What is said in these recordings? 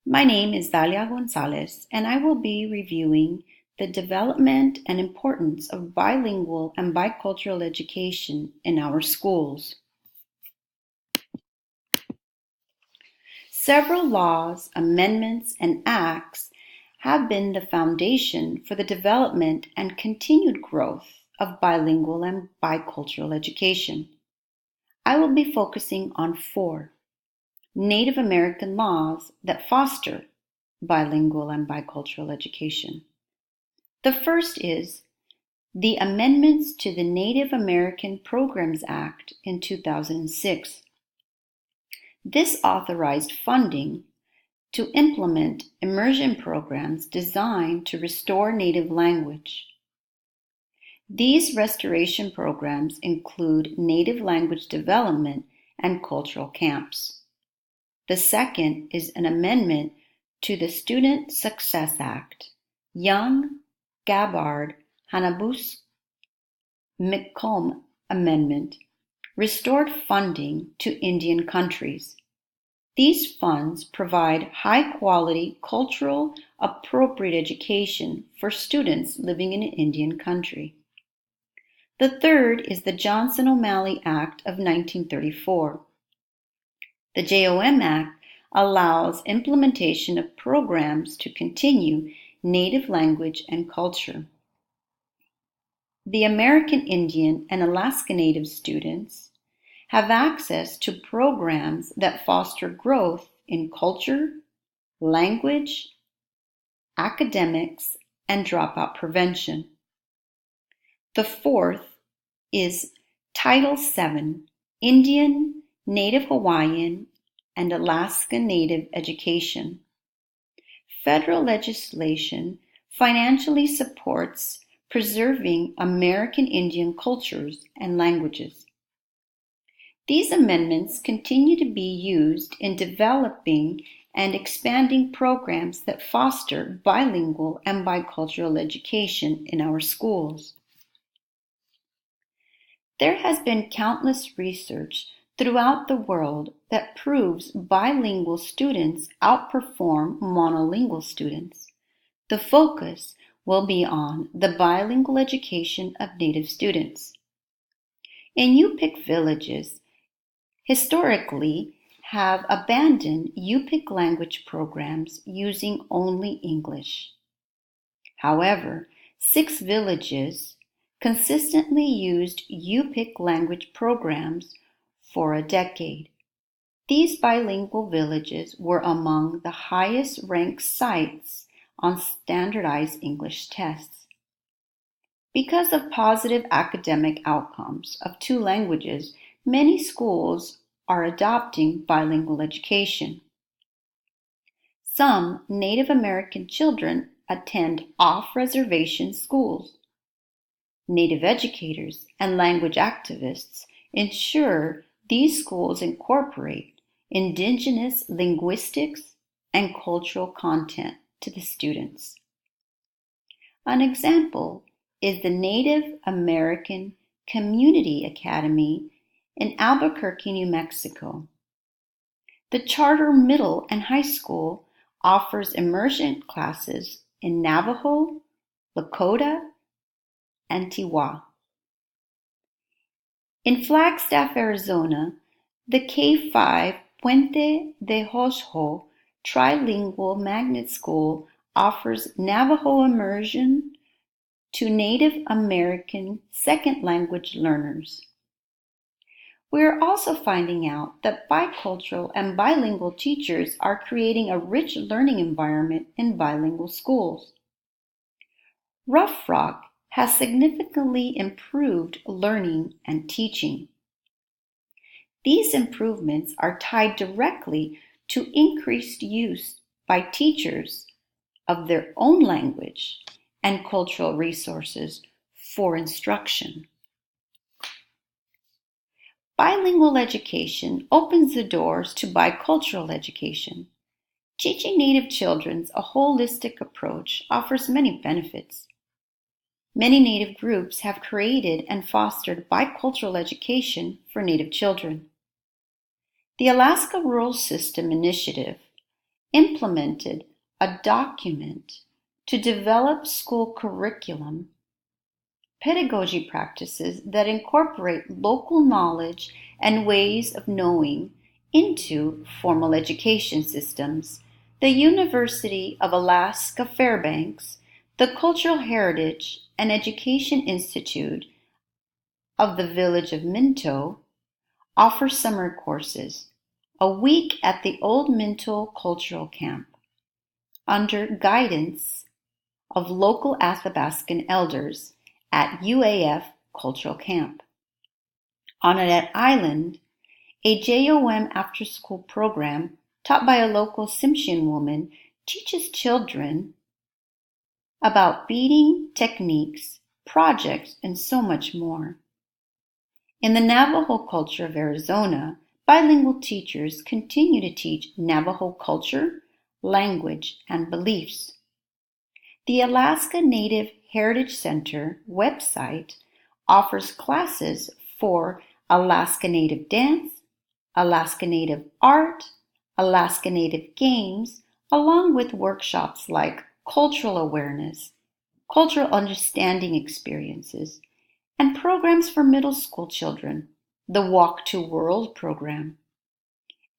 My name is Dalia Gonzalez, and I will be reviewing the development and importance of bilingual and bicultural education in our schools. Several laws, amendments, and acts have been the foundation for the development and continued growth of bilingual and bicultural education. I will be focusing on 4 Native American laws that foster bilingual and bicultural education. The first is the amendments to the Native American Programs Act in 2006. This authorized funding to implement immersion programs designed to restore native language. These restoration programs include native language development and cultural camps. The second is an amendment to the Student Success Act, Young Gabbard Hanabus McComb Amendment, restored funding to Indian countries. These funds provide high-quality, cultural, appropriate education for students living in an Indian country. The third is the Johnson-O'Malley Act of 1934. The JOM Act allows implementation of programs to continue native language and culture. The American Indian and Alaska Native students have access to programs that foster growth in culture, language, academics, and dropout prevention. The fourth is Title VII, Indian, Native Hawaiian, and Alaska Native education. Federal legislation financially supports preserving American Indian cultures and languages. These amendments continue to be used in developing and expanding programs that foster bilingual and bicultural education in our schools. There has been countless research throughout the world that proves bilingual students outperform monolingual students. The focus will be on the bilingual education of Native students. In Yupik villages, historically have abandoned Yupik language programs using only English. However, 6 villages consistently used Yupik language programs for a decade. These bilingual villages were among the highest ranked sites on standardized English tests. Because of positive academic outcomes of 2 languages, many schools are adopting bilingual education. Some Native American children attend off-reservation schools. Native educators and language activists ensure these schools incorporate indigenous linguistics and cultural content to the students. An example is the Native American Community Academy in Albuquerque, New Mexico. The charter middle and high school offers immersion classes in Navajo, Lakota, and Tiwa. In Flagstaff, Arizona, the K-5 Puente de Hosho Trilingual Magnet School offers Navajo immersion to Native American second language learners. We are also finding out that bicultural and bilingual teachers are creating a rich learning environment in bilingual schools. Rough Rock has significantly improved learning and teaching. These improvements are tied directly to increased use by teachers of their own language and cultural resources for instruction. Bilingual education opens the doors to bicultural education. Teaching Native children a holistic approach offers many benefits. Many Native groups have created and fostered bicultural education for Native children. The Alaska Rural System Initiative implemented a document to develop school curriculum, pedagogy practices that incorporate local knowledge and ways of knowing into formal education systems. The University of Alaska Fairbanks, the Cultural Heritage and Education Institute of the Village of Minto offer summer courses, a week at the Old Minto Cultural Camp, under guidance of local Athabascan elders at UAF Cultural Camp. On Annette Island, a JOM after-school program taught by a local Tsimshian woman teaches children about beading techniques, projects, and so much more. In the Navajo culture of Arizona, bilingual teachers continue to teach Navajo culture, language, and beliefs. The Alaska Native Heritage Center website offers classes for Alaska Native dance, Alaska Native art, Alaska Native games, along with workshops like cultural awareness, cultural understanding experiences, and programs for middle school children, the Walk to World program,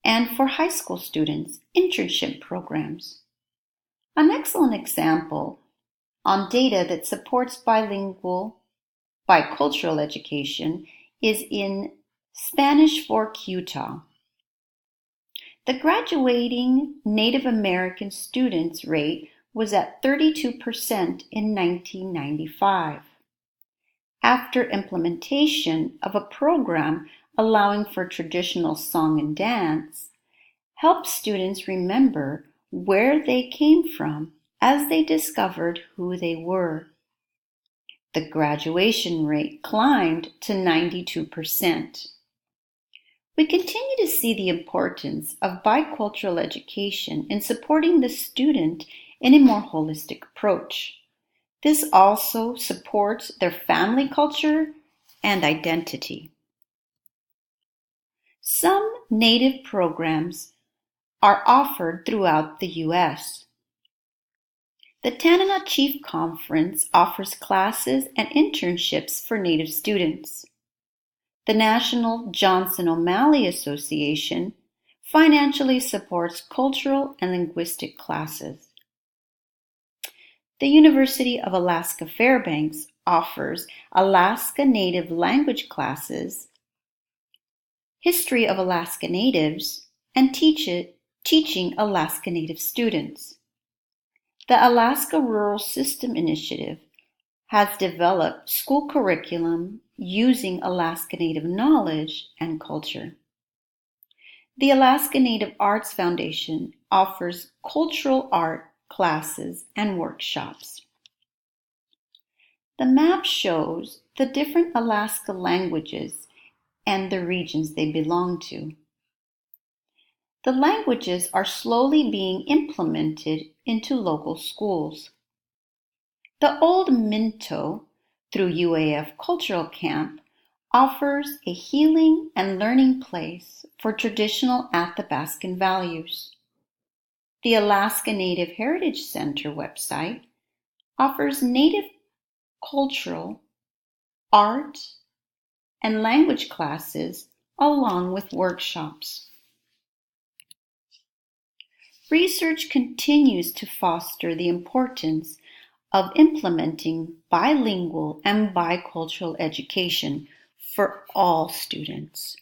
and for high school students, internship programs. An excellent example on data that supports bicultural education is in Spanish Fork, Utah. The graduating Native American students rate was at 32% in 1995. After implementation of a program allowing for traditional song and dance, helped students remember where they came from as they discovered who they were. The graduation rate climbed to 92%. We continue to see the importance of bicultural education in supporting the student in a more holistic approach. This also supports their family culture and identity. Some Native programs are offered throughout the U.S. The Tanana Chief Conference offers classes and internships for Native students. The National Johnson O'Malley Association financially supports cultural and linguistic classes. The University of Alaska Fairbanks offers Alaska Native language classes, history of Alaska Natives, and teaching Alaska Native students. The Alaska Rural System Initiative has developed school curriculum using Alaska Native knowledge and culture. The Alaska Native Arts Foundation offers cultural art classes and workshops. The map shows the different Alaska languages and the regions they belong to. The languages are slowly being implemented into local schools. The Old Minto, through UAF Cultural Camp, offers a healing and learning place for traditional Athabascan values. The Alaska Native Heritage Center website offers Native cultural, art, and language classes along with workshops. Research continues to foster the importance of implementing bilingual and bicultural education for all students.